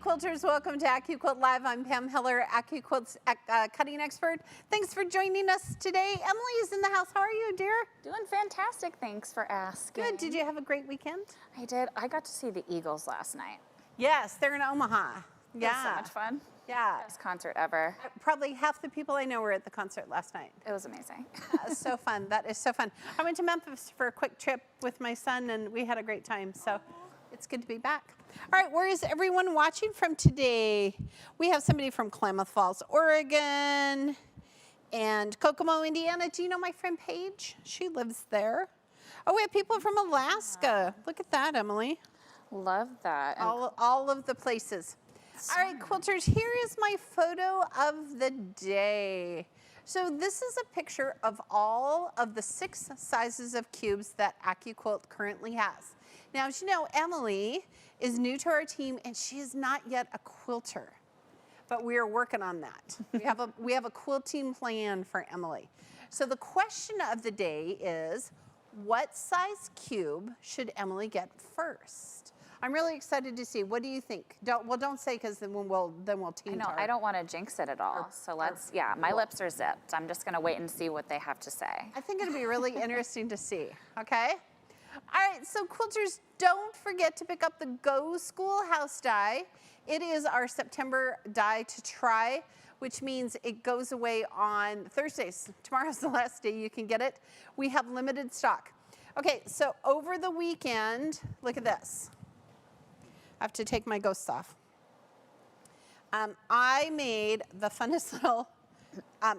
Quilters, welcome to AccuQuilt Live. I'm Pam Hiller, AccuQuilt's cutting expert. Thanks for joining us today. Emily is in the house. How are you, dear? Doing fantastic, thanks for asking. Good. Did you have a great weekend? I did. I got to see the Eagles last night. Yes, they're in Omaha. It was so much fun. Yeah. Best concert ever. Probably half the people I know were at the concert last night. It was amazing. So fun. That is so fun. I went to Memphis for a quick trip with my son, and we had a great time. So it's good to be back. All right, where is everyone watching from today? We have somebody from Klamath Falls, Oregon, and Kokomo, Indiana. Do you know my friend Paige? She lives there. Oh, we have people from Alaska. Look at that, Emily. Love that. All of the places. All right, quilters, here is my photo of the day. So this is a picture of all of the 6 sizes of cubes that AccuQuilt currently has. Now, as you know, Emily is new to our team, and she is not yet a quilter, but we are working on that. We have a quilting plan for Emily. So the question of the day is, what size cube should Emily get first? I'm really excited to see. What do you think? Don't say, because then we'll team talk. I don't want to jinx it at all. So let's, my lips are zipped. I'm just going to wait and see what they have to say. I think it'll be really interesting to see, okay? All right, so quilters, don't forget to pick up the Go Schoolhouse die. It is our September die to try, which means it goes away on Thursdays. Tomorrow's the last day you can get it. We have limited stock. Okay, so over the weekend, look at this. I have to take my ghosts off. I made the funnest little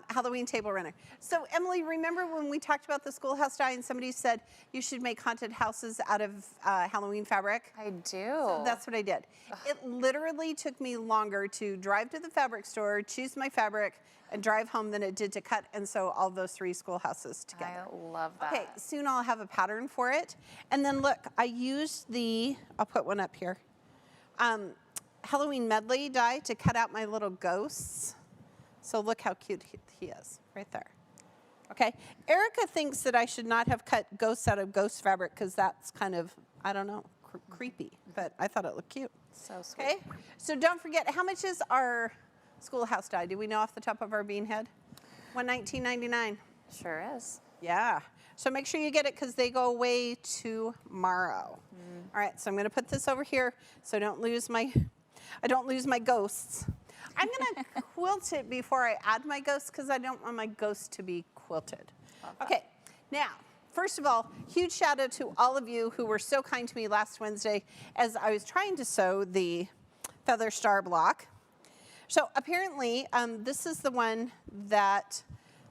Halloween table runner. So Emily, remember when we talked about the schoolhouse die and somebody said you should make haunted houses out of Halloween fabric? I do. So that's what I did. It literally took me longer to drive to the fabric store, choose my fabric, and drive home than it did to cut and sew all those 3 schoolhouses together. I love that. Okay, soon I'll have a pattern for it. And then look, I used I'll put one up here, Halloween medley die to cut out my little ghosts. So look how cute he is, right there. Okay, Erica thinks that I should not have cut ghosts out of ghost fabric because that's kind of, I don't know, creepy, but I thought it looked cute. So sweet. Okay, so don't forget, how much is our schoolhouse die? Do we know off the top of our bean head? $119.99. Sure is. Yeah, so make sure you get it because they go away tomorrow. All right, so I'm gonna put this over here so I don't lose my ghosts. I'm gonna quilt it before I add my ghosts because I don't want my ghosts to be quilted. Okay, now, first of all, huge shout out to all of you who were so kind to me last Wednesday as I was trying to sew the feather star block. So apparently, this is the one that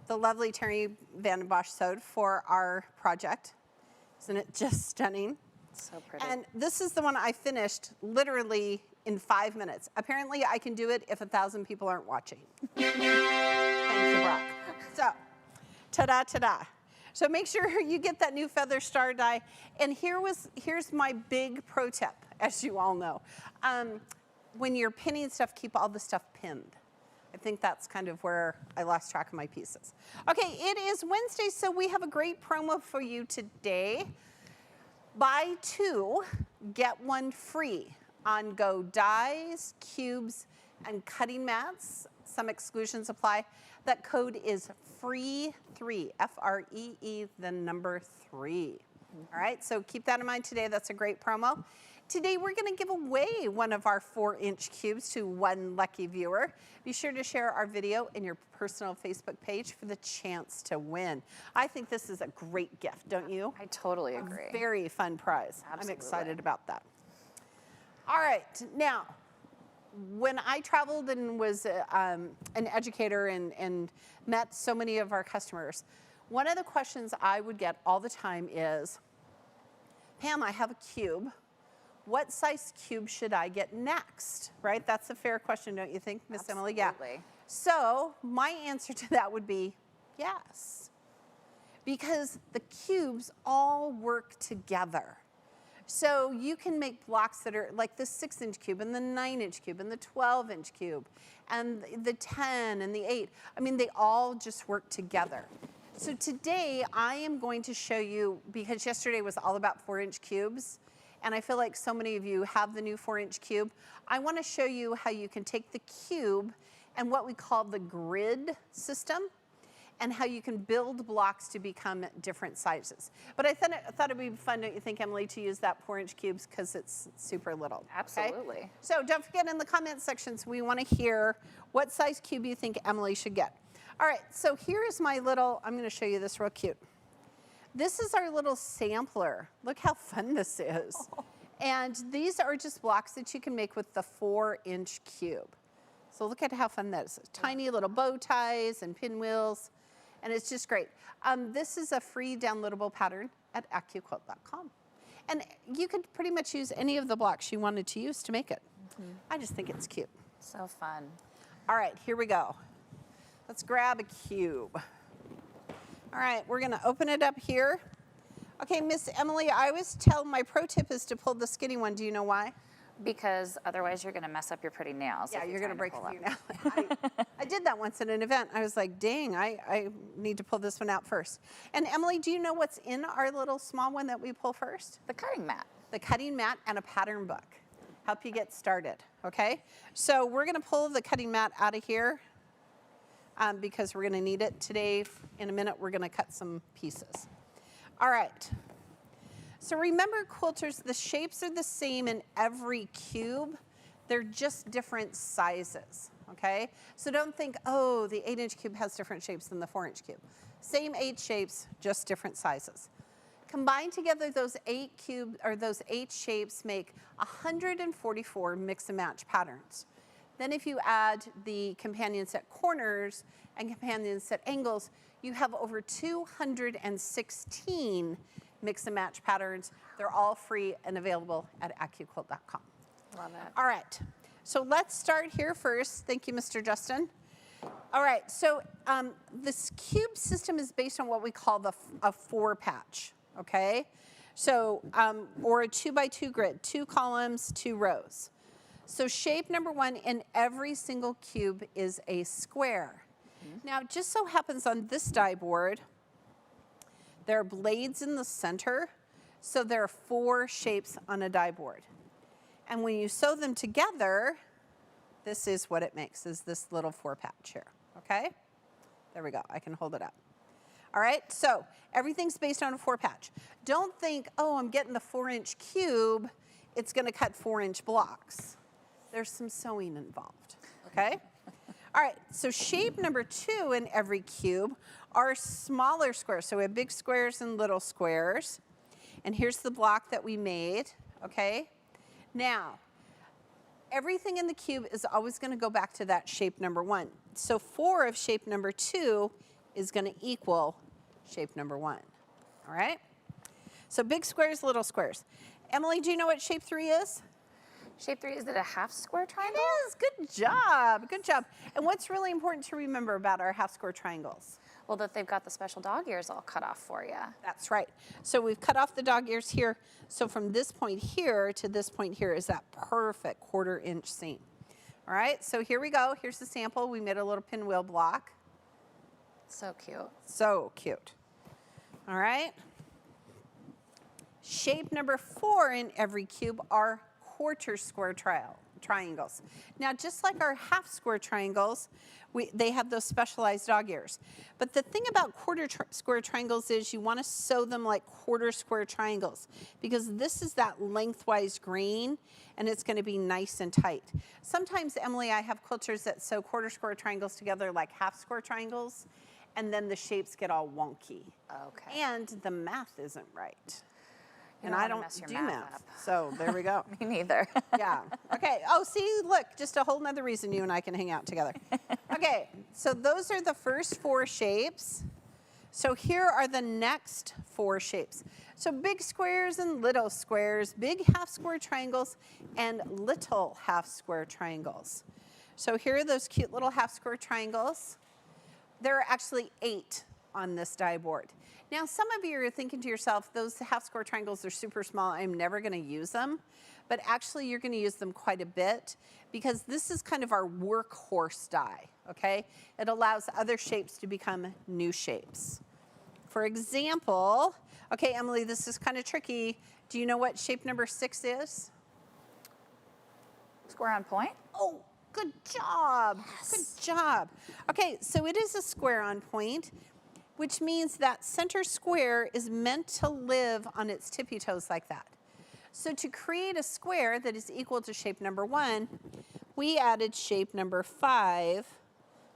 the lovely Terry Van Bosch sewed for our project. Isn't it just stunning? So pretty. And this is the one I finished literally in 5 minutes. Apparently, I can do it if 1,000 people aren't watching. Thank you, Brock. So, ta-da, ta-da. So make sure you get that new feather star die. And here's my big pro tip, as you all know. When you're pinning stuff, keep all the stuff pinned. I think that's kind of where I lost track of my pieces. Okay, it is Wednesday, so we have a great promo for you today. Buy 2, get 1 free on Go dies, cubes, and cutting mats. Some exclusions apply. That code is FREE3, F-R-E-E, the number 3. All right, so keep that in mind today. That's a great promo. Today we're gonna give away one of our 4-inch cubes to 1 lucky viewer. Be sure to share our video in your personal Facebook page for the chance to win. I think this is a great gift, don't you? I totally agree. A very fun prize. Absolutely. I'm excited about that. All right, now, when I traveled and was an educator and met so many of our customers, one of the questions I would get all the time is, Pam, I have a cube. What size cube should I get next? Right? That's a fair question, don't you think, Miss Emily? Yeah. So my answer to that would be yes, because the cubes all work together. So you can make blocks that are like the 6-inch cube and the 9-inch cube and the 12-inch cube and the 10 and the 8. I mean, they all just work together. So today I am going to show you, because yesterday was all about 4-inch cubes, and I feel like so many of you have the new 4-inch cube. I want to show you how you can take the cube and what we call the grid system, and how you can build blocks to become different sizes. But I thought it'd be fun, don't you think, Emily, to use that 4-inch cubes because it's super little. Absolutely. Okay? So don't forget, in the comment sections, we want to hear what size cube you think Emily should get. All right, so here's my little, I'm going to show you this real cute. This is our little sampler. Look how fun this is. Oh. And these are just blocks that you can make with the 4-inch cube. So look at how fun that is. Tiny little bow ties and pinwheels. And it's just great. This is a free downloadable pattern at AccuQuilt.com. And you could pretty much use any of the blocks you wanted to use to make it. Mm-hmm. I just think it's cute. So fun. All right, here we go. Let's grab a cube. All right, we're gonna open it up here. Okay, Miss Emily, I always tell my pro tip is to pull the skinny one. Do you know why? Because otherwise you're going to mess up your pretty nails. Yeah, you're going to break a few nails. I did that once at an event. I was like, dang, I need to pull this one out first. And Emily, do you know what's in our little small one that we pull first? The cutting mat. The cutting mat and a pattern book. Help you get started, okay? So we're going to pull the cutting mat out of here because we're going to need it today. In a minute, we're going to cut some pieces. All right. So remember, quilters, the shapes are the same in every cube. They're just different sizes, okay? So don't think, oh, the 8-inch cube has different shapes than the 4-inch cube. Same 8 shapes, just different sizes. Combine together those 8 shapes make 144 mix and match patterns. Then if you add the companion set corners and companion set angles, you have over 216 mix and match patterns. They're all free and available at AccuQuilt.com. Love it. All right, so let's start here first. Thank you, Mr. Justin. All right, so this cube system is based on what we call a 4-patch, okay? So, or a 2x2 grid, 2 columns, 2 rows. So shape number 1 in every single cube is a square. Mm-hmm. Now, it just so happens on this die board, there are blades in the center, so there are 4 shapes on a die board. And when you sew them together, this is what it makes, is this little 4-patch here, okay? There we go, I can hold it up. All right, so everything's based on a 4-patch. Don't think, oh, I'm getting the 4-inch cube, it's gonna cut 4-inch blocks. There's some sewing involved, okay? All right, so shape number 2 in every cube are smaller squares. So we have big squares and little squares. And here's the block that we made, okay? Now, everything in the cube is always going to go back to that shape number 1. So 4 of shape number 2 is going to equal shape number 1, all right? So big squares, little squares. Emily, do you know what shape 3 is? Shape 3, is it a half square triangle? It is, good job, good job. And what's really important to remember about our half square triangles? Well, that they've got the special dog ears all cut off for you. That's right. So we've cut off the dog ears here. So from this point here to this point here is that perfect 1/4 inch seam. All right, so here we go. Here's the sample. We made a little pinwheel block. So cute. So cute. All right. Shape number 4 in every cube are 1/4 square triangles. Now, just like our half square triangles, they have those specialized dog ears. But the thing about 1/4 square triangles is you want to sew them like 1/4 square triangles because this is that lengthwise grain and it's going to be nice and tight. Sometimes, Emily, I have quilters that sew 1/4 square triangles together like half square triangles, and then the shapes get all wonky. Okay. And the math isn't right. And don't I don't mess your do math math, up. so there we go. Me neither. Yeah, okay. Oh, see, look, just a whole nother reason you and I can hang out together. Okay, so those are the first 4 shapes. So here are the next 4 shapes. So big squares and little squares, big half square triangles and little half square triangles. So here are those cute little half square triangles. There are actually 8 on this die board. Now, some of you are thinking to yourself, those half square triangles are super small, I'm never gonna use them. But actually, you're gonna use them quite a bit because this is kind of our workhorse die, okay? It allows other shapes to become new shapes. For example, okay, Emily, this is kind of tricky. Do you know what shape number 6 is? Square on point? Oh, good job. Yes. Good job. Okay, so it is a square on point, which means that center square is meant to live on its tippy toes like that. So to create a square that is equal to shape number 1, we added shape number 5,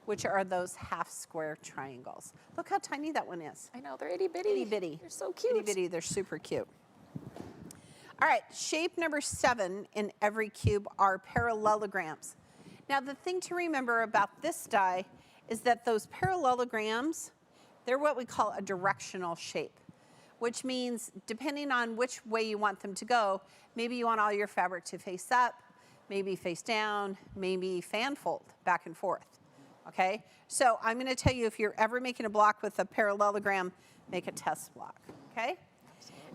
which are those half square triangles. Look how tiny that one is. I know, they're itty bitty. Itty bitty. They're so cute. Itty bitty, they're super cute. All right, shape number 7 in every cube are parallelograms. Now the thing to remember about this die is that those parallelograms, they're what we call a directional shape, which means depending on which way you want them to go, maybe you want all your fabric to face up, maybe face down, maybe fan fold back and forth, okay? So I'm gonna tell you, if you're ever making a block with a parallelogram, make a test block, okay?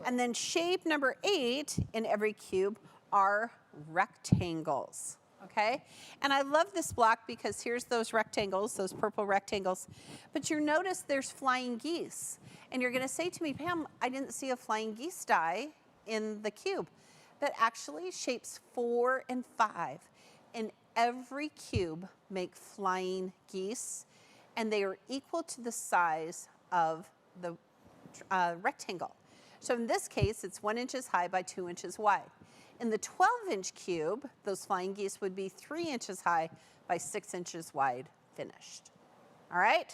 And then shape number 8 in every cube are rectangles, okay? And I love this block because here's those rectangles, those purple rectangles, but you notice there's flying geese. And you're gonna say to me, Pam, I didn't see a flying geese die in the cube. But actually, shapes 4 and 5 in every cube make flying geese, and they are equal to the size of the rectangle. So in this case, it's 1 inch high by 2 inches wide. In the 12-inch cube, those flying geese would be 3 inches high by 6 inches wide, finished. All right?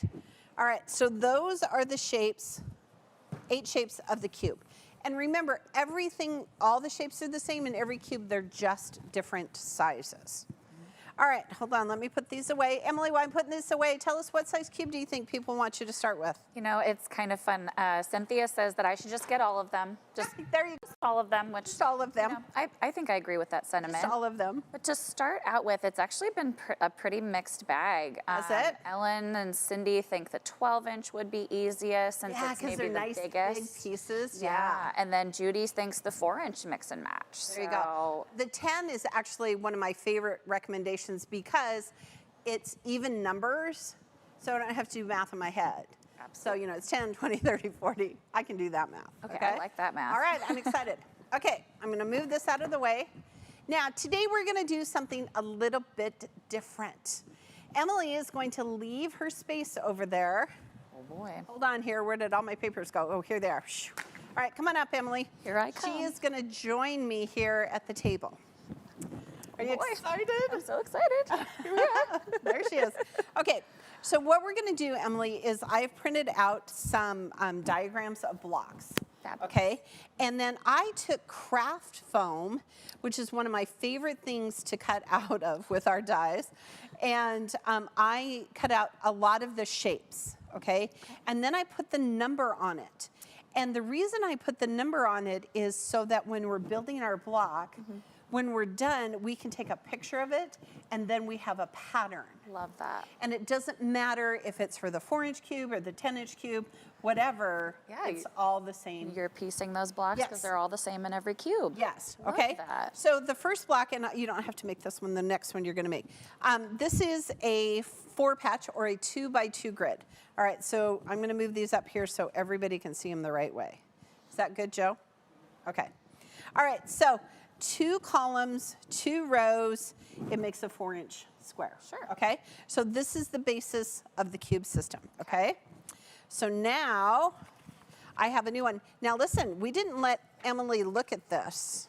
All right, so those are the shapes, 8 shapes of the cube. And remember, everything, all the shapes are the same in every cube, they're just different sizes. All right, hold on, let me put these away. Emily, while I'm putting this away, tell us, what size cube do you think people want you to start with? You know, it's kind of fun. Cynthia says that I should just get all of them. Just there you go. all of them, which Just all of them. you know, I think I agree with that sentiment. Just all of them. But to start out with, it's actually been a pretty mixed bag. Has it? Ellen and Cindy think the 12-inch would be easiest since Yeah, it's because maybe they're the nice biggest. big pieces. Yeah, and then Judy thinks the 4-inch mix and match. There you go. The 10 is actually one of my favorite recommendations because it's even numbers, so I don't have to do math in my head. Absolutely. So, you know, it's 10, 20, 30, 40. I can do that math. Okay, I like that math. All right, I'm excited. Okay, I'm going to move this out of the way. Now, today we're going to do something a little bit different. Emily is going to leave her space over there. Oh, boy. Hold on here. Where did all my papers go? Oh, here they are. All right, come on up, Emily. Here I come. She is going to join me here at the table. Are you excited? I'm so excited. Here we are. There she is. Okay, so what we're going to do, Emily, is I've printed out some diagrams of blocks. Fabulous. Okay, and then I took craft foam, which is one of my favorite things to cut out of with our dies, and I cut out a lot of the shapes, okay? And then I put the number on it. And the reason I put the number on it is so that when we're building our block, when we're done, we can take a picture of it, and then we have a pattern. Love that. And it doesn't matter if it's for the 4-inch cube or the 10-inch cube, whatever, Yeah, it's all the same. You're piecing those blocks because Yes. they're all the same in every cube. Yes, Love okay. that. So the first block, and you don't have to make this one, the next one you're gonna make. This is a 4-patch or a 2x2 grid. All right, so I'm gonna move these up here so everybody can see them the right way. Is that good, Joe? Okay. All right, so 2 columns, 2 rows, it makes a 4-inch square. Sure. Okay, so this is the basis of the cube system, okay? So now I have a new one. Now listen, we didn't let Emily look at this.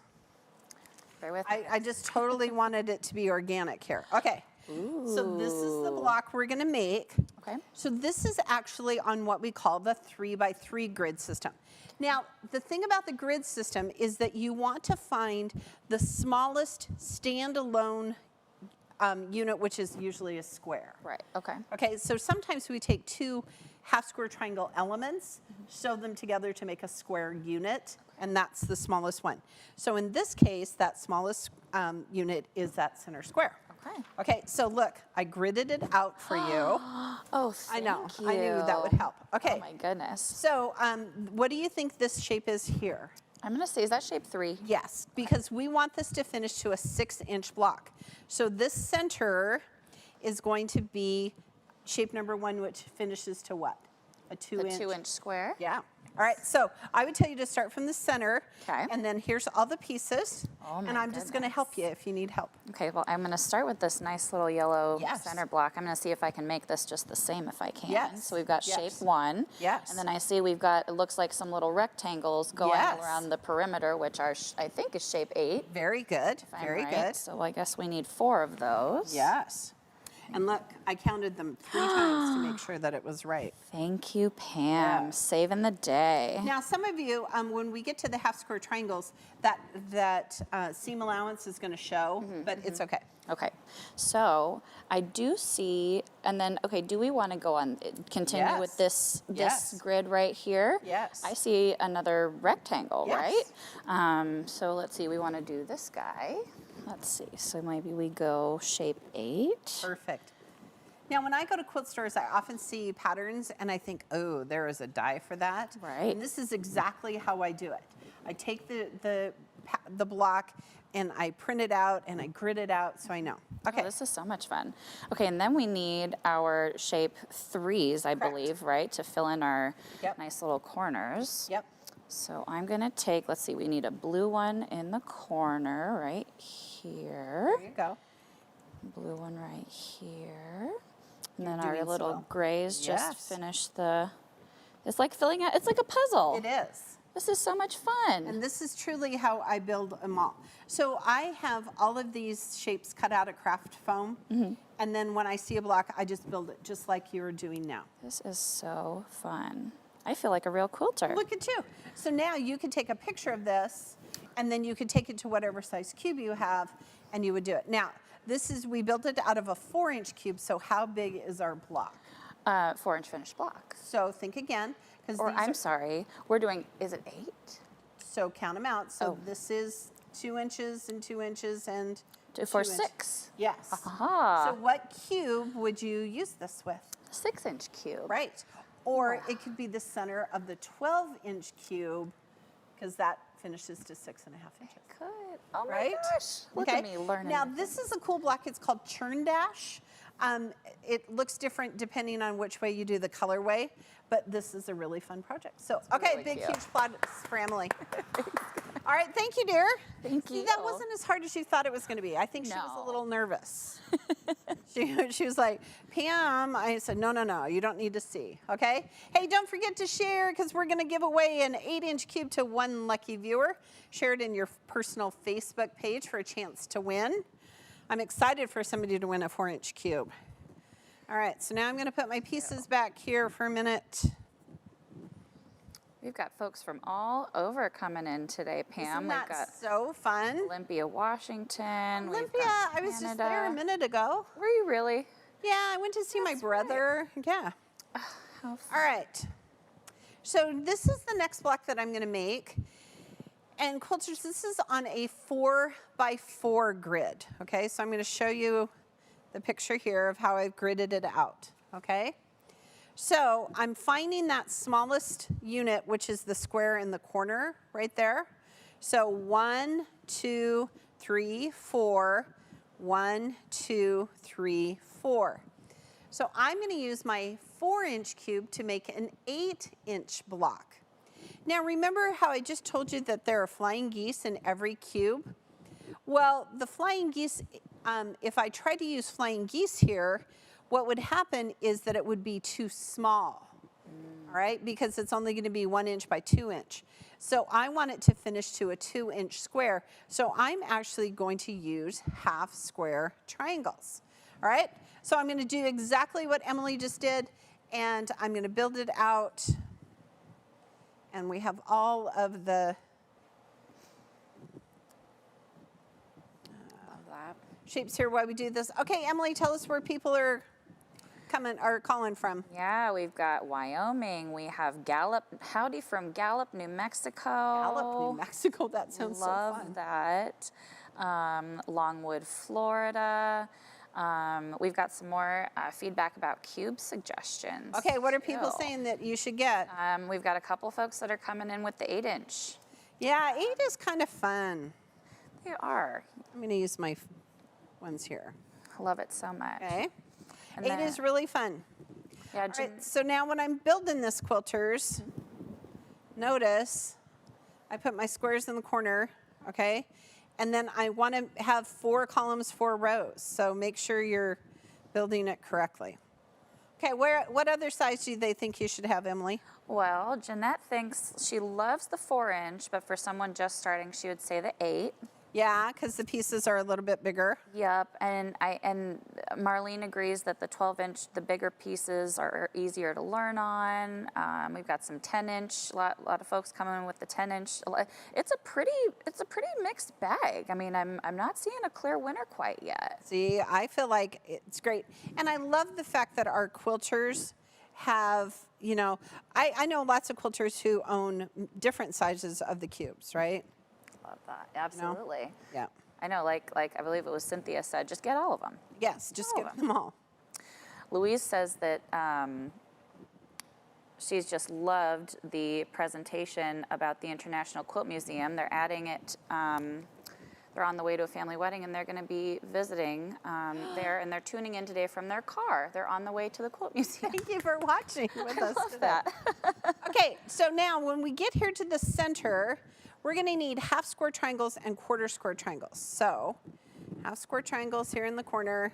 Bear with me. I just totally wanted it to be organic here. Okay, so this is the block we're gonna make. Okay. So this is actually on what we call the 3x3 grid system. Now, the thing about the grid system is that you want to find the smallest standalone unit, which is usually a square. Right, okay. Okay, so sometimes we take 2 half-square triangle elements, sew them together to make a square unit, and that's the smallest one. So in this case, that smallest unit is that center square. Okay. Okay, so look, I gridded it out for you. Oh, thank you. I knew that would help. Okay. Oh my goodness. So what do you think this shape is here? I'm gonna say, is that shape 3? Yes, because we want this to finish to a 6-inch block. So this center is going to be shape number 1, which finishes to what? A 2-inch. The 2-inch square? Yeah. All right, so I would tell you to start from the center. Okay. And then here's all the pieces. Oh my and I'm just going to help you if you need help. Okay, well, I'm going to start with this nice little yellow Yes. center block. I'm going to see if I can make this just the same if I can. Yes. So we've got Yes. shape 1. Yes. And then I see we've got, it looks like some little rectangles going Yes. around the perimeter, which are, I think is shape 8. Very good. if I'm Very right. good. So I guess we need 4 of those. Yes. And look, I counted them 3 times to make sure that it was right. Thank you, Pam. Yes. Saving the day. Now, some of you, when we get to the half square triangles, that seam allowance is going to show, but it's okay. Okay, so I do see, and then, okay, do we want to go on, continue Yes. with this Yes. grid right here? Yes. I see another rectangle, Yes. right? So let's see, we want to do this guy. Let's see, so maybe we go shape 8. Perfect. Now, when I go to quilt stores, I often see patterns, and I think, oh, there is a die for that. Right. And this is exactly how I do it. I take the block, and I print it out, and I grid it out, so I know. Okay. Oh, this is so much fun. Okay, and then we need our shape 3s, I Correct. believe, right, to fill in our Yep. nice little corners. Yep. So I'm gonna take, let's see, we need a blue one in the corner right here. There you go. Blue one right here. And You're then our doing so little well. grays just Yes. finish the, it's like filling out, it's like a puzzle. It is. This is so much fun. And this is truly how I build a mall. So I have all of these shapes cut out of craft foam, and then when I see a block, I just build it just like you're doing now. This is so fun. I feel like a real quilter. Look at you. So now you can take a picture of this, and then you could take it to whatever size cube you have, and you would do it. Now, we built it out of a 4-inch cube, so how big is our block? 4-inch finished block. So think again, because Or I'm sorry, we're doing, is it 8? so count them out. So Oh. this is 2 inches and 2 inches and 4, 2 inch. 6. Yes. Aha. So what cube would you use this with? 6-inch cube. Right. Or it could be the center of the 12-inch cube, because that finishes to 6.5 inches. Good. Oh my Right? gosh. Look at me learning. Now, this is a cool block. It's called Churn Dash. It looks different depending on which way you do the colorway, but this is a really fun project. So, okay, really big, cute. huge applause for Emily. All right, thank you, dear. Thank See, you. that wasn't as hard as you thought it was going to be. I think she was a No. little nervous. She was like, Pam, I said, no, you don't need to see, okay? Hey, don't forget to share, because we're going to give away an 8-inch cube to one lucky viewer. Share it in your personal Facebook page for a chance to win. I'm excited for somebody to win a 4-inch cube. All right, so now I'm going to put my pieces back here for a minute. We've got folks from all over coming in today, Pam. Isn't that We've got so fun? Olympia, Washington. We've Olympia, got I was just Canada. there a minute ago. Were you really? Yeah, I went to see my brother. Yeah. How fun. All right. So this is the next block that I'm going to make. And quilters, this is on a 4x4 grid. Okay, so I'm going to show you the picture here of how I've gridded it out. Okay. So I'm finding that smallest unit, which is the square in the corner right there. So 1, 2, 3, 4. 1, 2, 3, 4. So I'm going to use my 4-inch cube to make an 8-inch block. Now remember how I just told you that there are flying geese in every cube? Well, the flying geese, if I tried to use flying geese here, what would happen is that it would be too small, all right, because it's only going to be 1 inch by 2 inch. So I want it to finish to a 2-inch square. So I'm actually going to use half square triangles, all right? So I'm going to do exactly what Emily just did, and I'm going to build it out. And we have all of the Love that. shapes here while we do this. Okay, Emily, tell us where people are calling from. Yeah, we've got Wyoming. We have Gallup. Howdy from Gallup, New Mexico. Gallup, New Mexico. That sounds Love so fun. that. Longwood, Florida. We've got some more feedback about Qube suggestions. Okay, what are people too. saying that you should get? We've got a couple folks that are coming in with the 8-inch. Yeah, 8 is kind of fun. They are. I'm going to use my ones here. I love it so much. Okay. And 8 then- is really fun. Yeah, All right, so now when I'm building this, quilters, notice I put my squares in the corner, okay? And then I want to have 4 columns, 4 rows. So make sure you're building it correctly. Okay, what other size do they think you should have, Emily? Well, Jeanette thinks she loves the 4-inch, but for someone just starting, she would say the 8. Yeah, because the pieces are a little bit bigger. Yep, and Marlene agrees that the 12-inch, the bigger pieces are easier to learn on. We've got some 10-inch. A lot of folks coming in with the 10-inch. It's a pretty mixed bag. I mean, I'm not seeing a clear winner quite yet. See, I feel like it's great, and I love the fact that our quilters have, you know, I know lots of quilters who own different sizes of the cubes, right? Love that. Absolutely. You know? Yeah. I know, like I believe it was Cynthia said, just get all of them. Yes, just All get of them. them all. Louise says that she's just loved the presentation about the International Quilt Museum. They're adding it. They're on the way to a family wedding, and they're going to be visiting there, and they're tuning in today from their car. They're on the way to the Quilt Museum. Thank you for watching with us Love today. that. Okay, so now when we get here to the center, we're going to need half square triangles and quarter square triangles. So half square triangles here in the corner.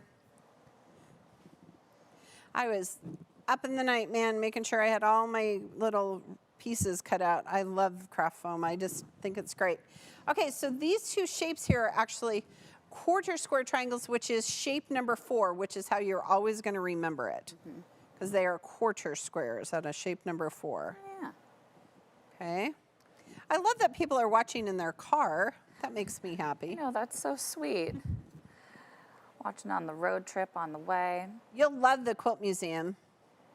I was up in the night, man, making sure I had all my little pieces cut out. I love craft foam. I just think it's great. Okay, so these 2 shapes here are actually quarter square triangles, which is shape number 4, which is how you're always going to remember it, because they are quarter squares out of shape number 4. Yeah. Okay. I love that people are watching in their car. That makes me happy. You know, that's so sweet. Watching on the road trip on the way. You'll love the Quilt Museum.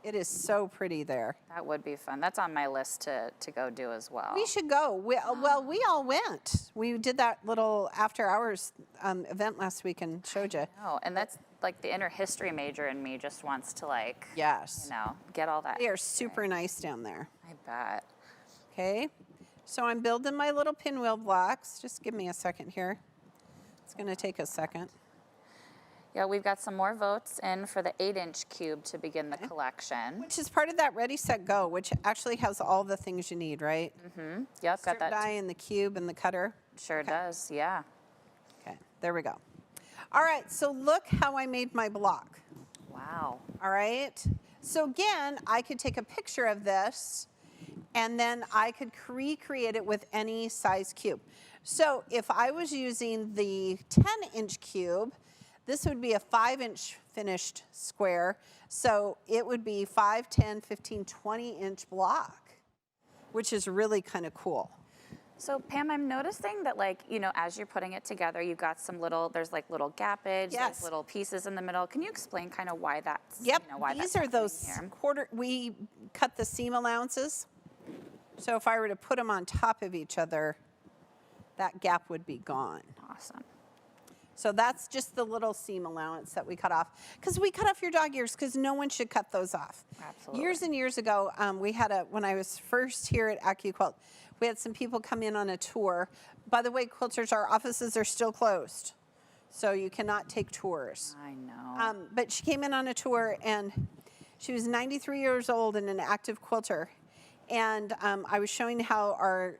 It is so pretty there. That would be fun. That's on my list to go do as well. We should go. We all went. We did that little after hours event last week and showed you. Oh, and that's like the inner history major in me just wants to like, Yes. you know, get all that. They are super nice down there. I bet. Okay. So I'm building my little pinwheel blocks. Just give me a second here. It's going to take a second. Yeah, we've got some more votes in for the 8-inch cube to begin the collection. Which is part of that Ready, Set, Go, which actually has all the things you need, right? Mm-hmm. Yep, Strip got that. die and the cube and the cutter. Sure does, yeah. Okay, there we go. All right, so look how I made my block. Wow. All right. So again, I could take a picture of this and then I could recreate it with any size cube. So if I was using the 10-inch cube, this would be a 5-inch finished square. So it would be 5, 10, 15, 20-inch block, which is really kind of cool. So Pam, I'm noticing that, like, you know, as you're putting it together, you've got some little, there's like little gappage, Yes. there's little pieces in the middle. Can you explain kind of why that's, Yep, you know, why these that's are those happening here? we cut the seam allowances. So if I were to put them on top of each other, that gap would be gone. Awesome. So that's just the little seam allowance that we cut off. Because we cut off your dog ears because no one should cut those off. Absolutely. Years and years ago, we had when I was first here at AccuQuilt, we had some people come in on a tour. By the way, quilters, our offices are still closed. So you cannot take tours. I know. But she came in on a tour and she was 93 years old and an active quilter. And I was showing how our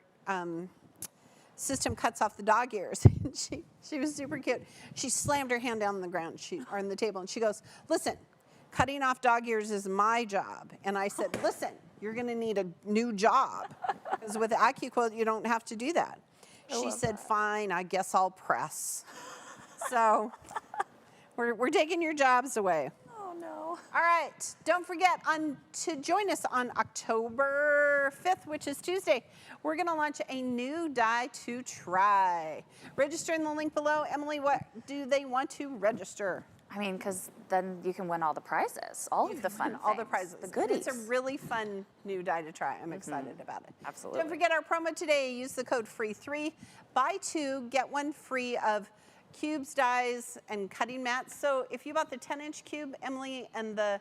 system cuts off the dog ears. she was super cute. She slammed her hand down on the ground or on the table and she goes, "Listen, cutting off dog ears is my job." And I said, "Listen, you're going to need a new job because with AccuQuilt you don't have to do that." She said, "Fine, I guess I'll press." So we're taking your jobs away. Oh no. All right, don't forget to join us on October 5th, which is Tuesday. We're going to launch a new die to try. Register in the link below. Emily, what do they want to register? I mean, because then you can win all the prizes, all of the fun things, All the prizes. the goodies. It's a really fun new die to try. I'm excited about it. Absolutely. Don't forget our promo today. Use the code FREE3. Buy 2, get 1 free of cubes, dies, and cutting mats. So if you bought the 10-inch cube, Emily, and the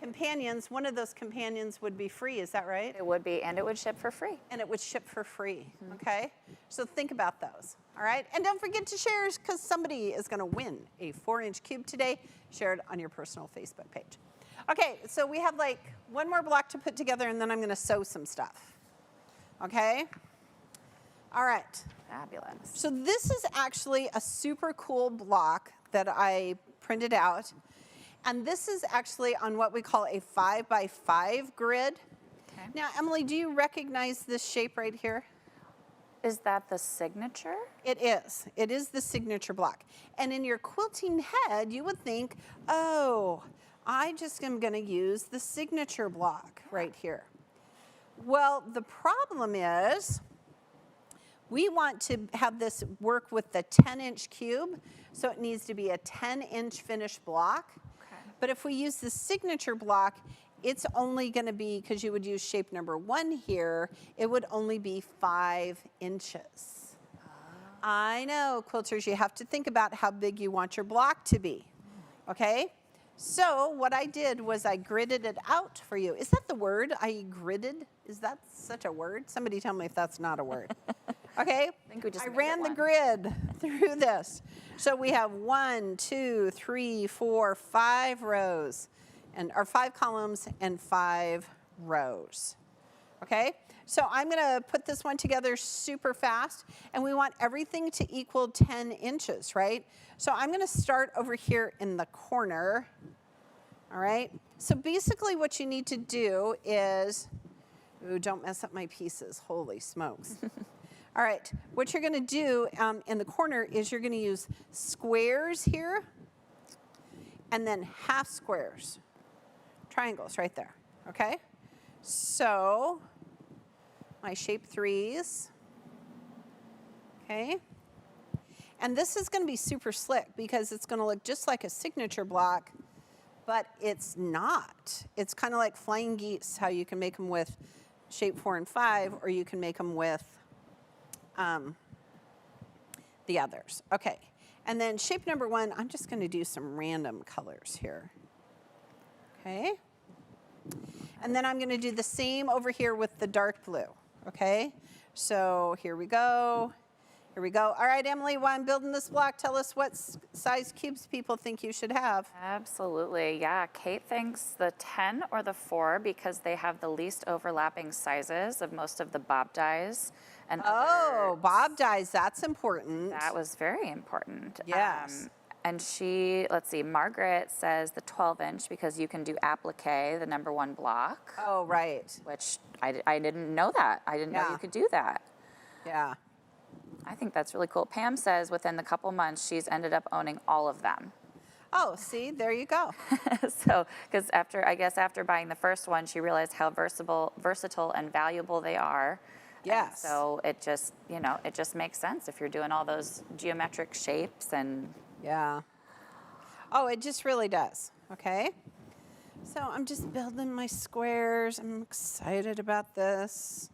companions, one of those companions would be free. Is that right? It would be, and it would ship for free. And it would ship for free, okay? So think about those, all right? And don't forget to share because somebody is gonna win a 4-inch cube today. Share it on your personal Facebook page. Okay, so we have like one more block to put together and then I'm gonna sew some stuff. Okay? All right. Fabulous. So this is actually a super cool block that I printed out. And this is actually on what we call a 5x5 grid. Okay. Now, Emily, do you recognize this shape right here? Is that the signature? It is. It is the signature block. And in your quilting head, you would think, oh, I just am going to use the signature block right here. Well, the problem is we want to have this work with the 10-inch cube, so it needs to be a 10-inch finished block. Okay. But if we use the signature block, it's only going to be, because you would use shape number 1 here, it would only be 5 inches. I know, quilters, you have to think about how big you want your block to be, okay? So what I did was I gridded it out for you. Is that the word? I gridded? Is that such a word? Somebody tell me if that's not a word. Okay? I think we just I made ran it the one. grid through this. So we have 1, 2, 3, 4, 5 rows, or 5 columns and 5 rows. Okay? So I'm going to put this one together super fast, and we want everything to equal 10 inches, right? So I'm going to start over here in the corner. All right? So basically what you need to do is, ooh, don't mess up my pieces. Holy smokes. All right, what you're going to do in the corner is you're going to use squares here and then half squares, triangles right there, okay? So my shape 3s, okay? And this is going to be super slick because it's going to look just like a signature block, but it's not. It's kind of like flying geese, how you can make them with shape 4 and 5, or you can make them with the others. Okay, and then shape number 1, I'm just going to do some random colors here. Okay, and then I'm going to do the same over here with the dark blue. Okay, so here we go. Here we go. All right, Emily, while I'm building this block, tell us what size cubes people think you should have. Absolutely, yeah. Kate thinks the 10 or the 4 because they have the least overlapping sizes of most of the bob dies. And Oh, bob dies, that's important. that was very important. Yes. And she, let's see, Margaret says the 12-inch because you can do applique, the number 1 block, Oh, right. which I didn't know that. I didn't know Yeah. you could do that. Yeah. I think that's really cool. Pam says within the couple months, she's ended up owning all of them. Oh, see, there you go. So, because after buying the first one, she realized how versatile and valuable they are. Yes. And so it just, it just makes sense if you're doing all those geometric shapes and. Yeah. Oh, it just really does. Okay. So I'm just building my squares. I'm excited about this.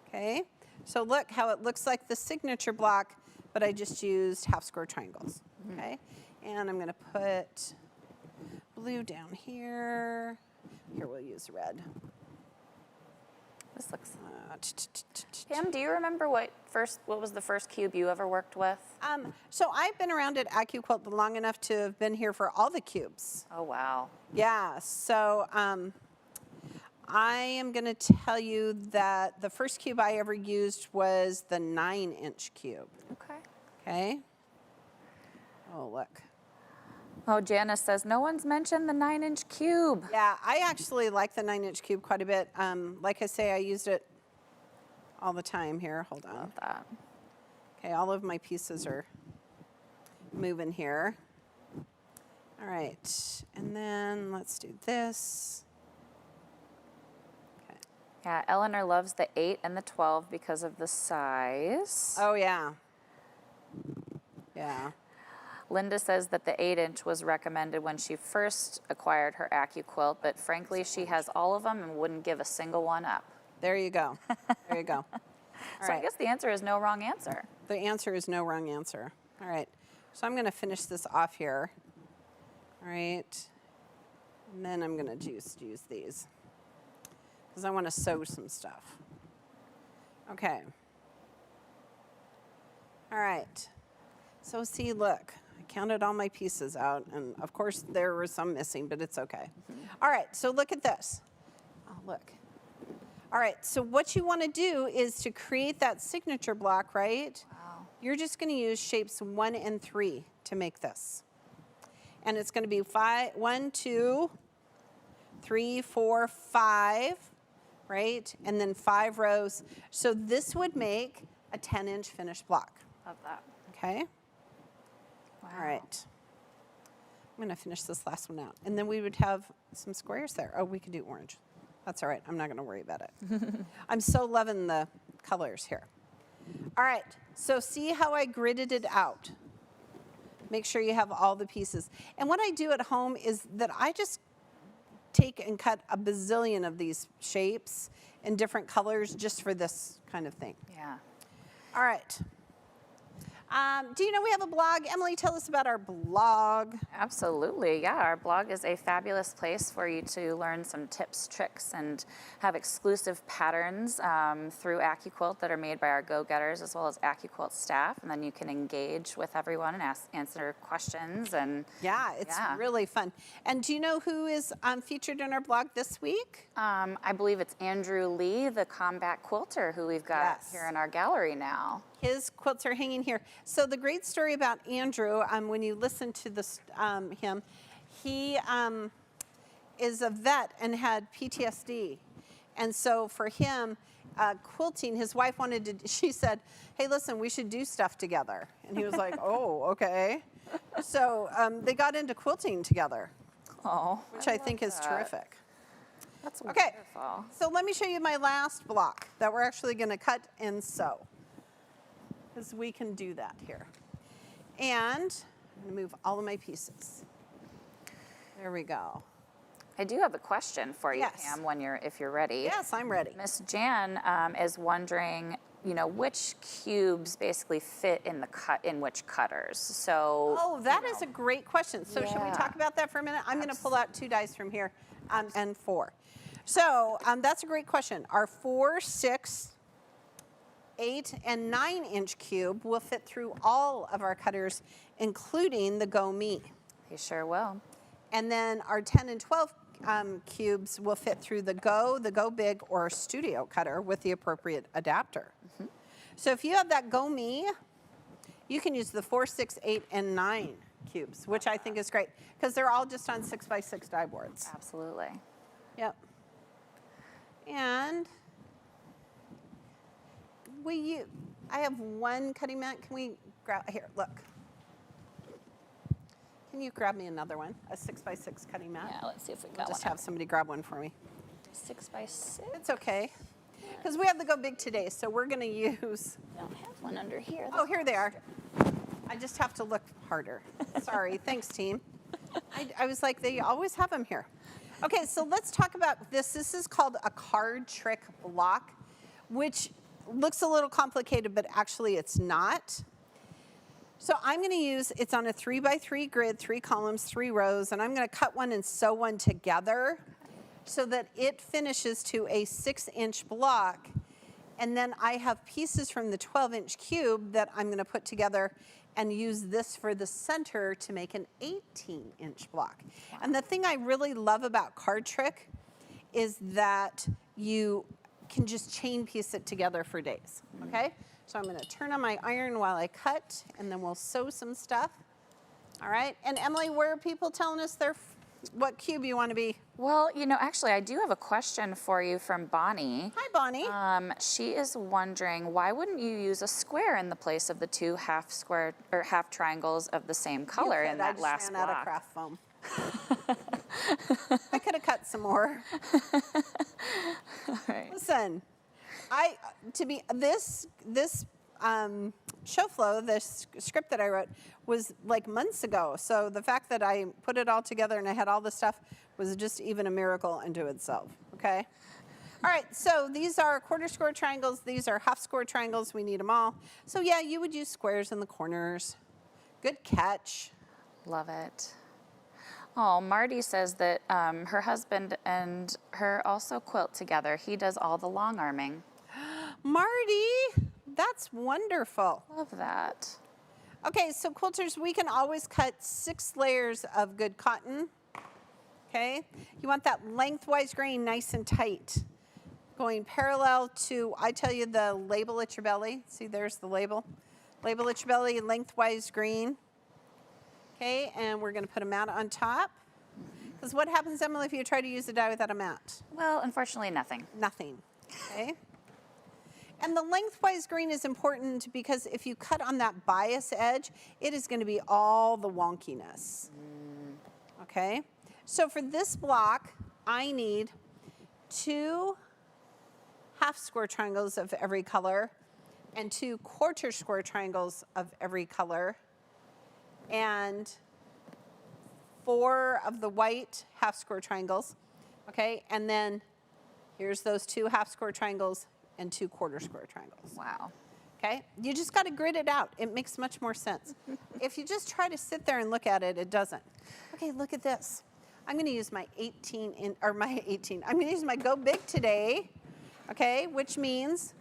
Okay. So look how it looks like the signature block, but I just used half square triangles. Okay. And I'm going to put blue down here. Here we'll use red. This looks. Uh, Pam, do you remember what was the first cube you ever worked with? So I've been around at AccuQuilt long enough to have been here for all the cubes. Oh, wow. Yeah, so I am going to tell you that the first cube I ever used was the 9-inch cube. Okay. Okay. Oh, look. Oh, Janice says, no one's mentioned the 9-inch cube. Yeah, I actually like the 9-inch cube quite a bit. Like I say, I used it all the time here. Hold on. Love that. Okay, all of my pieces are moving here. All right, and then let's do this. Okay. Yeah, Eleanor loves the 8 and the 12 because of the size. Oh, yeah. Yeah. Linda says that the 8-inch was recommended when she first acquired her AccuQuilt, but frankly, she has all of them and wouldn't give a single one up. There you go. There you go. All So right. I guess the answer is no wrong answer. The answer is no wrong answer. All right. So I'm going to finish this off here. All right. And then I'm going to just use these because I want to sew some stuff. Okay. All right. So see, look, I counted all my pieces out, and of course there were some missing, but it's okay. All right, so look at this. Oh, look. All right, so what you want to do is to create that signature block, right? Wow. You're just going to use shapes 1 and 3 to make this. And it's going to be 1, 2, 3, 4, 5, right? And then 5 rows. So this would make a 10-inch finished block. Love that. Okay? Wow. All right. I'm going to finish this last one out. And then we would have some squares there. Oh, we could do orange. That's all right. I'm not going to worry about it. I'm so loving the colors here. All right. So see how I gridded it out? Make sure you have all the pieces. And what I do at home is that I just take and cut a bazillion of these shapes in different colors just for this kind of thing. Yeah. All right. Do you know we have a blog? Emily, tell us about our blog. Absolutely, yeah. Our blog is a fabulous place for you to learn some tips, tricks, and have exclusive patterns through AccuQuilt that are made by our go-getters as well as AccuQuilt staff. And then you can engage with everyone and answer questions. And Yeah, it's really fun. And do you know who is featured in our blog this week? I believe it's Andrew Lee, the combat quilter, who we've got here in our gallery now. His quilts are hanging here. So the great story about Andrew, when you listen to this, him, he is a vet and had PTSD. And so for him, quilting, his wife wanted to, she said, hey, listen, we should do stuff together. And he was like, oh, okay. So they got into quilting together, which I think is terrific. That's wonderful. Okay, so let me show you my last block that we're actually going to cut and sew. Because we can do that here. And I'm going to move all of my pieces. There we go. I do have a question for you, Yes. Pam, if you're ready. Yes, I'm ready. Miss Jan is wondering, which cubes basically fit in which cutters. So. Oh, that is a great question. So should we talk about that for a minute? I'm going to pull out 2 dies from here and 4. So that's a great question. Our 4, 6, 8, and 9-inch cube will fit through all of our cutters, including the Go Me. He sure will. And then our 10 and 12 cubes will fit through the Go Big, or Studio cutter with the appropriate adapter. Mm-hmm. So if you have that Go Me, you can use the 4, 6, 8, and 9 cubes, which I think is great because they're all just on 6x6 die boards. Absolutely. Yep. And I have one cutting mat. Can we grab, here, look. Can you grab me another one? A 6x6 cutting mat? Yeah, let's see if we got I'll one. just have somebody grab one for me. 6x6. It's okay. Because we have the Go Big today, so we're going to use. I don't have one under here. Oh, here they are. I just have to look harder. Sorry. Thanks, team. I was like, they always have them here. Okay, so let's talk about this. This is called a card trick block, which looks a little complicated, but actually it's not. So I'm going to use, it's on a 3x3 grid, 3 columns, 3 rows, and I'm going to cut one and sew one together so that it finishes to a 6-inch block. And then I have pieces from the 12-inch cube that I'm going to put together and use this for the center to make an 18-inch block. Wow. And the thing I really love about Card Trick is that you can just chain piece it together for days, okay? So I'm going to turn on my iron while I cut, and then we'll sew some stuff. All right, and Emily, where are people telling us what cube you want to be? Well, actually, I do have a question for you from Bonnie. Hi, Bonnie. She is wondering, why wouldn't you use a square in the place of the 2 half square or half triangles of the same color in that last block? I just ran out of craft foam. I could have cut some more. All right. Listen, this show flow, this script that I wrote, was like months ago. So the fact that I put it all together and I had all the stuff was just even a miracle unto itself. Okay. All right. So these are quarter square triangles. These are half square triangles. We need them all. So yeah, you would use squares in the corners. Good catch. Love it. Oh, Marty says that her husband and her also quilt together. He does all the long arming. Marty, that's wonderful. Love that. Okay, so quilters, we can always cut 6 layers of good cotton. Okay, you want that lengthwise grain nice and tight. going parallel to, I tell you, the label at your belly. See, there's the label. Label at your belly, lengthwise green. Okay, and we're going to put a mat on top. Because what happens, Emily, if you try to use the die without a mat? Well, unfortunately, nothing. Nothing. Okay. And the lengthwise green is important because if you cut on that bias edge, it is going to be all the wonkiness. Okay. So for this block, I need 2 half square triangles of every color and 2 quarter square triangles of every color and 4 of the white half square triangles. Okay, and then here's those 2 half square triangles and 2 quarter square triangles. Wow. Okay, you just got to grid it out. It makes much more sense. If you just try to sit there and look at it, it doesn't. Okay, look at this. I'm going to use my I'm going to use my Go Big today. Okay, which means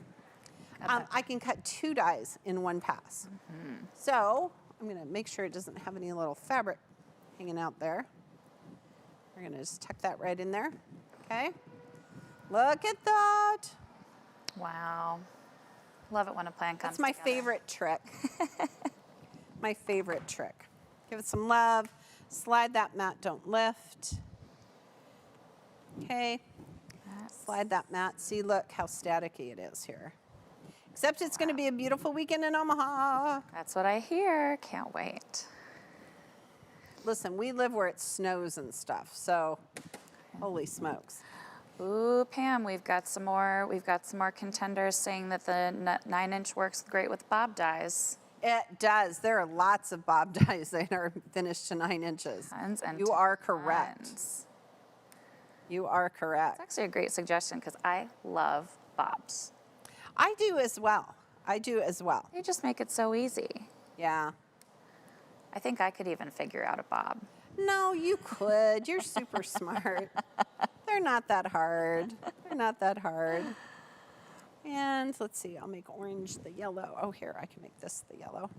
I can cut 2 dies in one pass. So I'm going to make sure it doesn't have any little fabric hanging out there. We're going to just tuck that right in there. Okay, look at that. Wow. Love it when a plan comes That's my together. favorite trick. My favorite trick. Give it some love. Slide that mat, don't lift. Okay. Slide that mat. See, look how staticky it is here. Except it's going to be a beautiful weekend in Omaha. That's what I hear. Can't wait. Listen, we live where it snows and stuff, so holy smokes. Ooh, Pam, we've got some more contenders saying that the 9-inch works great with bob dies. It does. There are lots of bob dies that are finished to 9 inches. Tons and You are correct. tons. You are correct. It's actually a great suggestion because I love bobs. I do as well. I do as well. They just make it so easy. Yeah. I think I could even figure out a bob. No, you could. You're super smart. They're not that hard. They're not that hard. And let's see, I'll make orange the yellow. Oh, here, I can make this the yellow.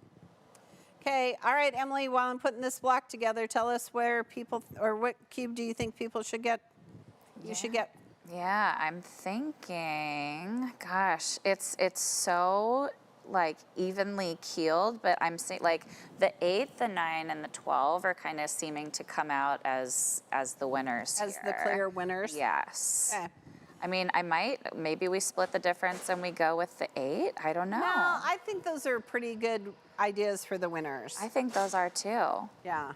Okay, all right, Emily, while I'm putting this block together, tell us where people, or what cube do you think people should get? You should get. Yeah, I'm thinking, gosh, it's so like evenly keeled, but I'm saying like the 8, the 9, and the 12 are kind of seeming to come out as the winners As here. the clear winners? Yes. Okay. I mean, maybe we split the difference and we go with the 8. I don't know. No, I think those are pretty good ideas for the winners. I think those are too. Yeah.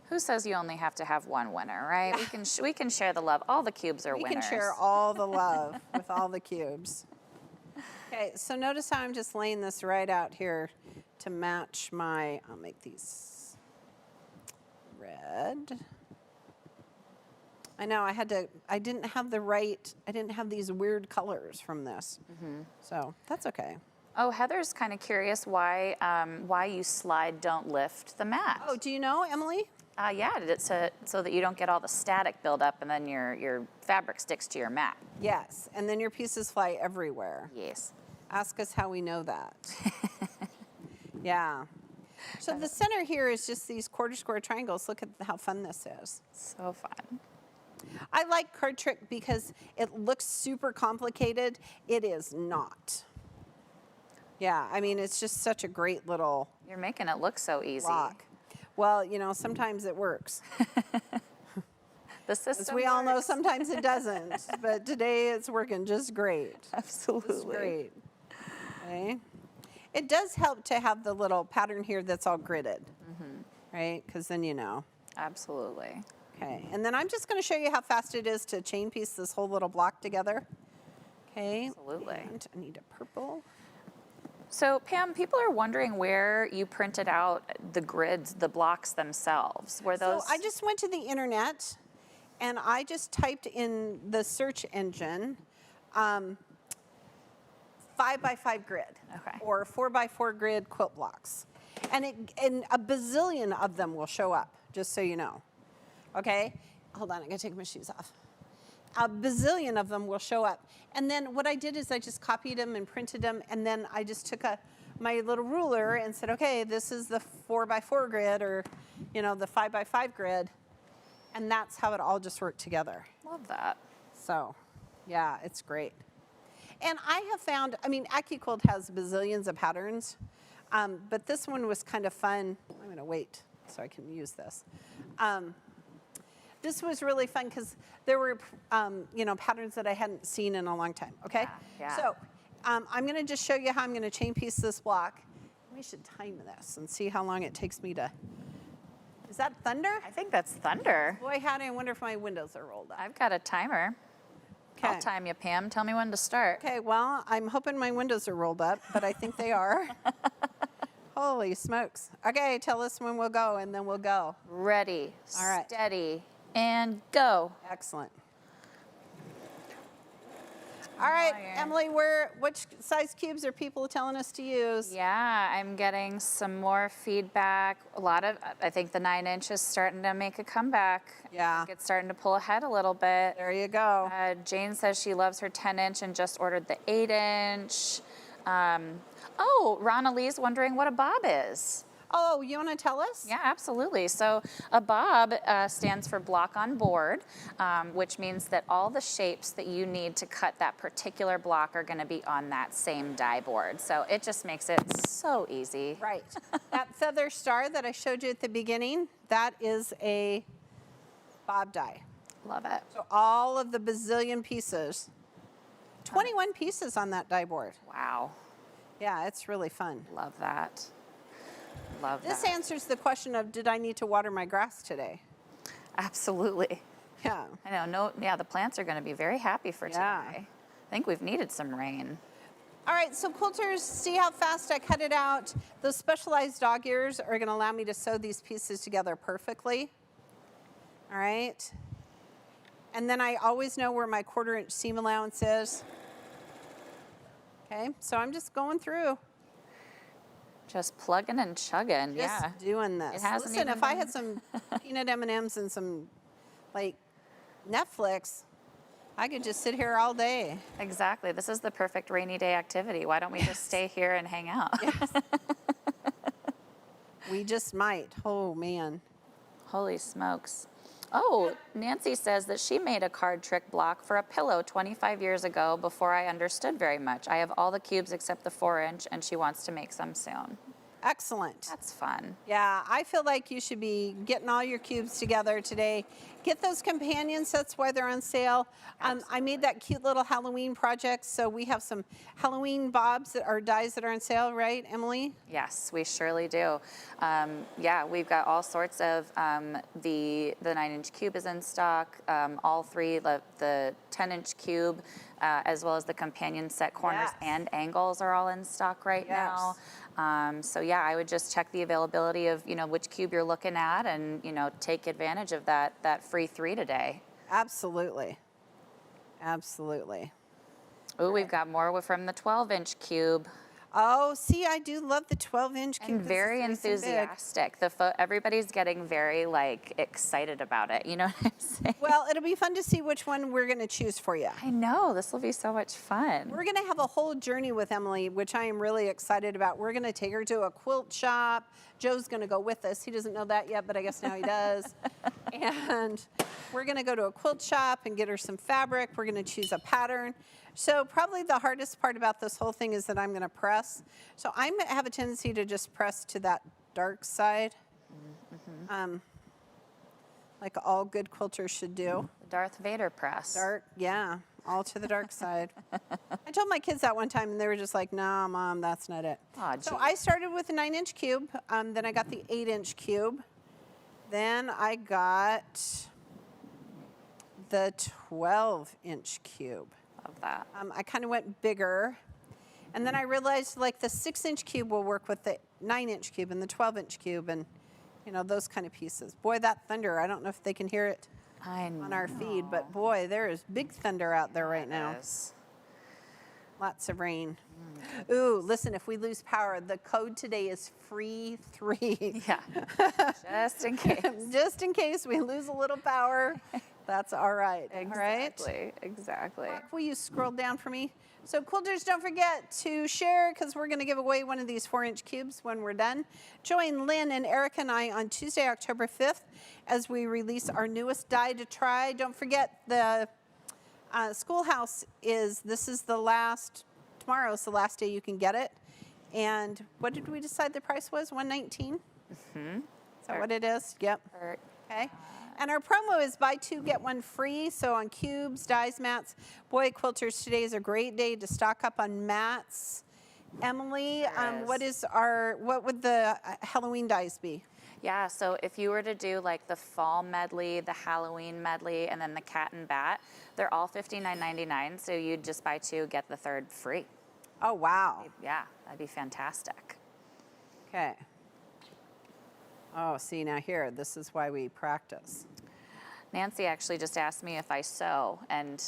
Who says you only have to have one winner, right? We can share the love. All the cubes are We winners. can share all the love with all the cubes. Okay, so notice how I'm just laying this right out here to match my, I'll make these red. I know I didn't have these weird colors from this. So that's okay. Oh, Heather's kind of curious why you slide, don't lift the mat. Oh, do you know, Emily? Yeah, so that you don't get all the static buildup and then your fabric sticks to your mat. Yes, and then your pieces fly everywhere. Yes. Ask us how we know that. Yeah. So the center here is just these quarter square triangles. Look at how fun this is. So fun. I like Card Trick because it looks super complicated. It is not. Yeah, I mean, it's just such a great little You're making it look so easy. block. Well, you know, sometimes it works. The system As we all know, works. sometimes it doesn't. But today it's working just great. Absolutely. Just great. Okay. It does help to have the little pattern here that's all gridded, right? Because then you know. Absolutely. Okay, and then I'm just going to show you how fast it is to chain piece this whole little block together. Okay. Absolutely. And I need a purple. So Pam, people are wondering where you printed out the grids, the blocks themselves. Were those? So I just went to the internet and I just typed in the search engine 5x5 grid, Okay. or 4x4 grid quilt blocks. And a bazillion of them will show up, just so you know. Okay? Hold on, I gotta take my shoes off. A bazillion of them will show up. And then what I did is I just copied them and printed them, and then I just took my little ruler and said, okay, this is the 4x4 grid, or, you know, the 5x5 grid. And that's how it all just worked together. Love that. So, yeah, it's great. And I have found, I mean, AccuQuilt has bazillions of patterns, but this one was kind of fun. I'm going to wait so I can use this. This was really fun because there were, patterns that I hadn't seen in a long time, okay? Yeah. So I'm going to just show you how I'm going to chain piece this block. We should time this and see how long it takes me to, is that thunder? I think that's thunder. Boy, howdy, I wonder if my windows are rolled up. I've got a timer. I'll Okay. time you, Pam. Tell me when to start. Okay, well, I'm hoping my windows are rolled up, but I think they are. Holy smokes. Okay, tell us when we'll go, and then we'll go. Ready, All right. steady, and go. Excellent. All right, Emily, which size cubes are people telling us to use? Yeah, I'm getting some more feedback. I think the 9-inch is starting to make a comeback. Yeah. It's starting to pull ahead a little bit. There you go. Jane says she loves her 10-inch and just ordered the 8-inch. Ronna Lee's wondering what a bob is. Oh, you want to tell us? Yeah, absolutely. So a bob stands for block on board, which means that all the shapes that you need to cut that particular block are going to be on that same die board. So it just makes it so easy. Right. That feather star that I showed you at the beginning, that is a bob die. Love it. So all of the bazillion pieces, 21 pieces on that die board. Wow. Yeah, it's really fun. Love that. Love This that. answers the question of, did I need to water my grass today? Absolutely. Yeah. I know. The plants are going to be very happy for Yeah. today. I think we've needed some rain. All right, so quilters, see how fast I cut it out? Those specialized dog ears are going to allow me to sew these pieces together perfectly. All right. And then I always know where my 1/4-inch seam allowance is. Okay, so I'm just going through. Just plugging and chugging. Just Yeah. doing this. It hasn't Listen, even if I been- had some peanut M&Ms and some, like, Netflix, I could just sit here all day. Exactly. This is the perfect rainy day activity. Why don't we just stay here and hang out? We just might. Oh, man. Holy smokes. Oh, Nancy says that she made a card trick block for a pillow 25 years ago before I understood very much. I have all the cubes except the 4-inch, and she wants to make some soon. Excellent. That's fun. Yeah, I feel like you should be getting all your cubes together today. Get those companion sets while they're on sale. I made that cute little Halloween project, so we have some Halloween bobs that are dies that are on sale, right, Emily? Yes, we surely do. We've got all sorts of the 9-inch cube is in stock. All three, the 10-inch cube, as well as the companion set corners Yes. and angles are all in stock right now. I would just check the availability of which cube you're looking at, and take advantage of that free 3 today. Absolutely. Absolutely. Oh, we've got more from the 12-inch cube. Oh, see, I do love the 12-inch cube. And 'cause very it's nice and big. enthusiastic. Everybody's getting very excited about it. You know what I'm saying? Well, it'll be fun to see which one we're going to choose for you. I know, this will be so much fun. We're going to have a whole journey with Emily, which I am really excited about. We're going to take her to a quilt shop. Joe's going to go with us. He doesn't know that yet, but I guess now he does. And we're going to go to a quilt shop and get her some fabric. We're going to choose a pattern. So probably the hardest part about this whole thing is that I'm going to press. So I have a tendency to just press to that dark side, like all good quilters should do. The Darth Vader press. Dark, yeah, all to the dark side. I told my kids that one time, and they were just like, "No, Mom, that's not it." Aw, So gee. I started with a 9-inch cube. Then I got the 8-inch cube. Then I got the 12-inch cube. Love that. I kind of went bigger. And then I realized like the 6-inch cube will work with the 9-inch cube and the 12-inch cube and, those kind of pieces. Boy, that thunder, I don't know if they can hear it I know. on our feed, but boy, there is big thunder out there right now. Yes. Lots of rain. Ooh, listen, if we lose power, the code today is free 3. Yeah. Just in case. Just in case we lose a little power, That's all right. Exactly, All right. exactly. Will you scroll down for me? So quilters, don't forget to share because we're going to give away one of these 4-inch cubes when we're done. Join Lynn and Erica and I on Tuesday, October 5th as we release our newest die to try. Don't forget the schoolhouse tomorrow's the last day you can get it. And what did we decide the price was? $119? Mm-hmm. Is that what it is? Yep. Okay. And our promo is buy 2, get 1 free. So on cubes, dies, mats. Boy, quilters, today is a great day to stock up on mats. Emily, what would the Halloween dies be? Yeah, so if you were to do like the fall medley, the Halloween medley, and then the cat and bat, they're all $59.99. So you'd just buy 2, get the 3rd free. Oh, wow. Yeah, that'd be fantastic. Okay. Oh, see, now here, this is why we practice. Nancy actually just asked me if I sew, and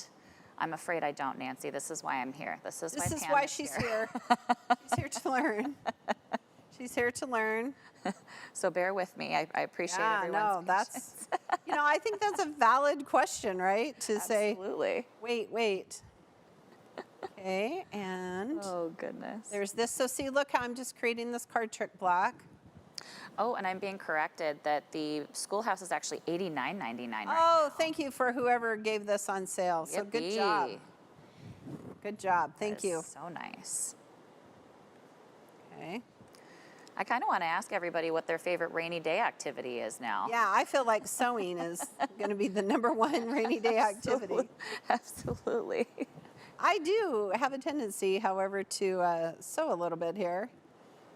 I'm afraid I don't, Nancy. This is why I'm here. This is why she's here. She's here to learn. She's here to learn. So bear with me. I appreciate everyone's patience. I think that's a valid question, right? To Absolutely. say, wait. Okay, and oh goodness. There's this. So see, look how I'm just creating this card trick block. Oh, and I'm being corrected that the schoolhouse is actually $89.99 right Oh, now. thank you for whoever gave this on sale. So good job. Good job. Thank you. So nice. Okay. I kind of want to ask everybody what their favorite rainy day activity is now. Yeah, I feel like sewing is going to be the #1 rainy day activity. Absolutely. I do have a tendency, however, to sew a little bit here.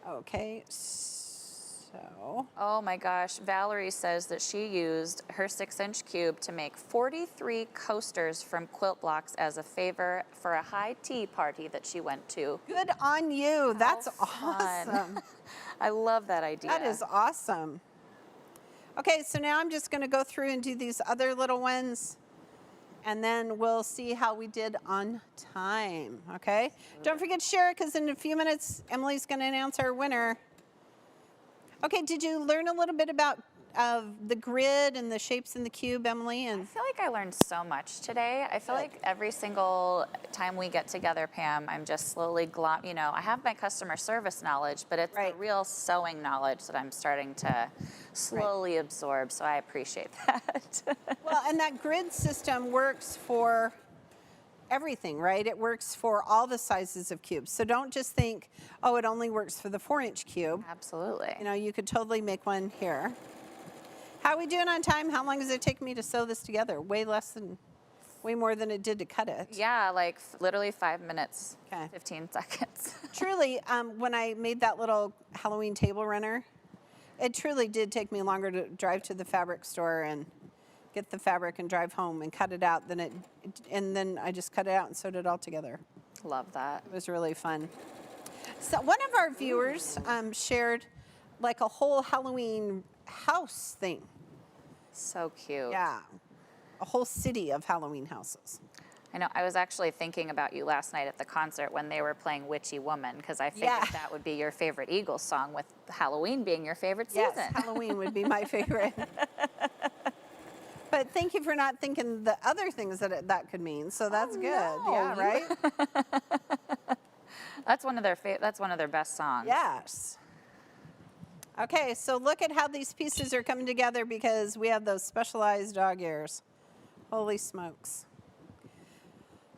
Okay, so. Oh my gosh, Valerie says that she used her 6-inch cube to make 43 coasters from quilt blocks as a favor for a high tea party that she went to. Good on you. That's fun. awesome. I love that idea. That is awesome. Okay, so now I'm just going to go through and do these other little ones, and then we'll see how we did on time, okay? Don't forget to share it because in a few minutes, Emily's going to announce our winner. Okay, did you learn a little bit about the grid and the shapes in the cube, Emily? I feel like I learned so much today. I feel like every single time we get together, Pam, I'm just slowly, I have my customer service knowledge, but it's the real sewing knowledge that I'm starting to slowly absorb, so I appreciate that. Well, and that grid system works for everything, right? It works for all the sizes of cubes. So don't just think, oh, it only works for the 4-inch cube. Absolutely. You could totally make one here. How are we doing on time? How long does it take me to sew this together? Way more than it did to cut it. Yeah, like literally 5 minutes, Okay. 15 seconds. Truly, when I made that little Halloween table runner, it truly did take me longer to drive to the fabric store and get the fabric and drive home and cut it out and then I just cut it out and sewed it all together. Love that. It was really fun. So one of our viewers shared like a whole Halloween house thing. So cute. Yeah, a whole city of Halloween houses. I know. I was actually thinking about you last night at the concert when they were playing Witchy Woman, because I figured that would be your favorite Eagles song, with Halloween being your favorite season. Yes, Halloween would be my favorite. But thank you for not thinking the other things that could mean. So that's good. No, Yeah, right? That's one of their best songs. Yes. Okay, so look at how these pieces are coming together because we have those specialized dog ears. Holy smokes.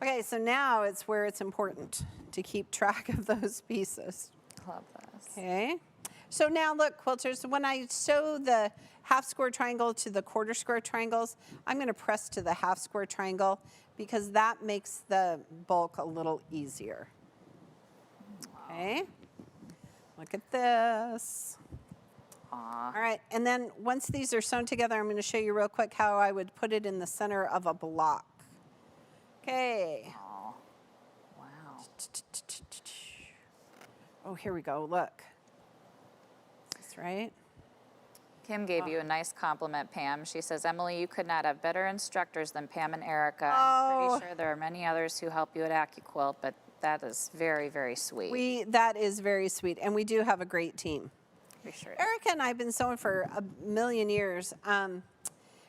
Okay, so now it's where it's important to keep track of those pieces. Love this. Okay. So now look, quilters, when I sew the half square triangle to the quarter square triangles, I'm going to press to the half square triangle because that makes the bulk a little easier. Okay. Look at this. Aw. All right, and then once these are sewn together, I'm going to show you real quick how I would put it in the center of a block. Okay. Aw. Wow. Oh, here we go. Look. Is this right? Kim gave you a nice compliment, Pam. She says, Emily, you could not have better instructors than Pam and Erica. I'm Oh. pretty sure there are many others who help you at AccuQuilt, but that is very, very sweet. That is very sweet, and we do have a great team. Pretty sure. Erica and I have been sewing for a million years.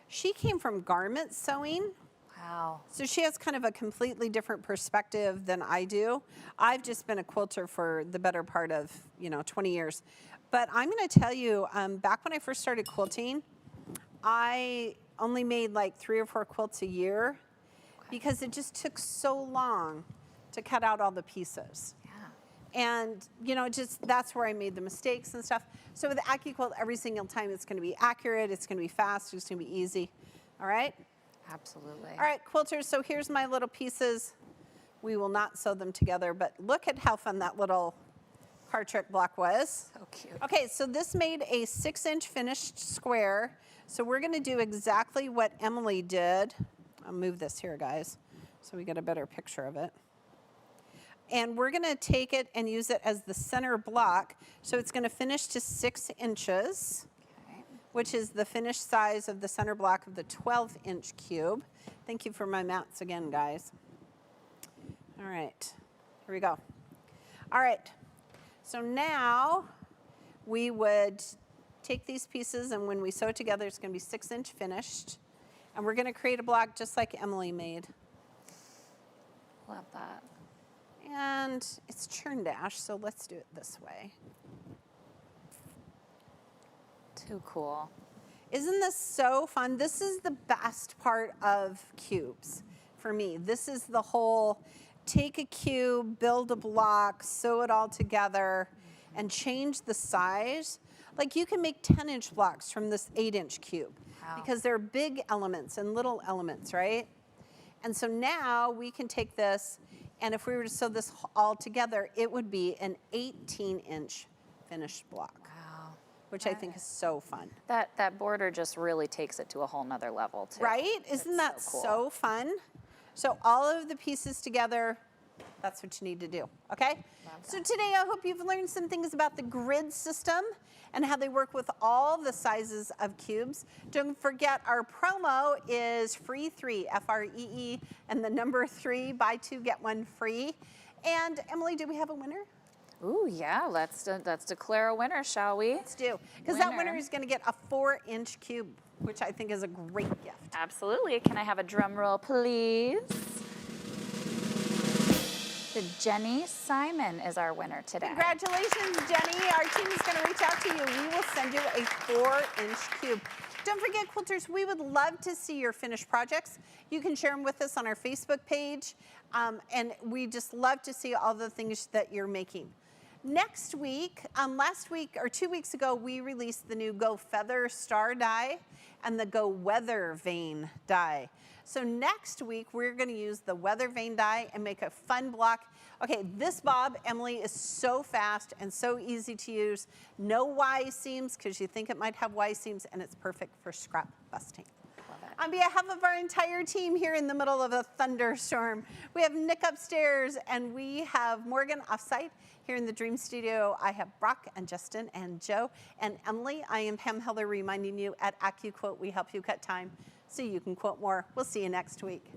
She came from garment sewing. Wow. So she has kind of a completely different perspective than I do. I've just been a quilter for the better part of, 20 years. But I'm going to tell you, back when I first started quilting, I only made like 3 or 4 quilts a year because it just took so long to cut out all the pieces. And, that's where I made the mistakes and stuff. So with AccuQuilt, every single time it's going to be accurate, it's going to be fast, it's going to be easy. All right? Absolutely. All right, quilters, so here's my little pieces. We will not sew them together, but look at how fun that little card trick block was. So cute. Okay, so this made a 6-inch finished square. So we're going to do exactly what Emily did. I'll move this here, guys, so we get a better picture of it. And we're going to take it and use it as the center block. So it's going to finish to 6 inches, which is the finished size of the center block of the 12-inch cube. Thank you for my mats again, guys. All right, here we go. All right, so now we would take these pieces, and when we sew it together, it's going to be 6-inch finished. And we're going to create a block just like Emily made. Love that. And it's churn dash, so let's do it this way. Too cool. Isn't this so fun? This is the best part of cubes for me. This is the whole take a cube, build a block, sew it all together, and change the size. Like you can make 10-inch blocks from this 8-inch cube because they're big elements and little elements, right? And so now we can take this, and if we were to sew this all together, it would be an 18-inch finished block. Wow. Which I think is so fun. That border just really takes it to a whole nother level too. Right? Isn't that so cool. so fun? So all of the pieces together, that's what you need to do, okay? So today I hope you've learned some things about the grid system and how they work with all the sizes of cubes. Don't forget our promo is free 3, F-R-E-E, and the number 3, buy 2, get 1 free. And Emily, do we have a winner? Ooh, yeah, let's declare a winner, shall we? Let's do, because that winner is going to get a 4-inch cube, which I think is a great gift. Absolutely. Can I have a drum roll, please? So Jenny Simon is our winner today. Congratulations, Jenny. Our team is going to reach out to you. We will send you a 4-inch cube. Don't forget, quilters, we would love to see your finished projects. You can share them with us on our Facebook page, and we just love to see all the things that you're making. Next week, last week or 2 weeks ago, we released the new Go Feather Star die and the Go Weather Vane die. So next week, we're going to use the Weather Vane die and make a fun block. Okay, this bob, Emily, is so fast and so easy to use. No Y seams because you think it might have Y seams, and it's perfect for scrap busting. On behalf of our entire team here in the middle of a thunderstorm, we have Nick upstairs and we have Morgan offsite here in the Dream Studio. I have Brock and Justin and Joe and Emily. I am Pam Heller reminding you at AccuQuilt, we help you cut time so you can quilt more. We'll see you next week.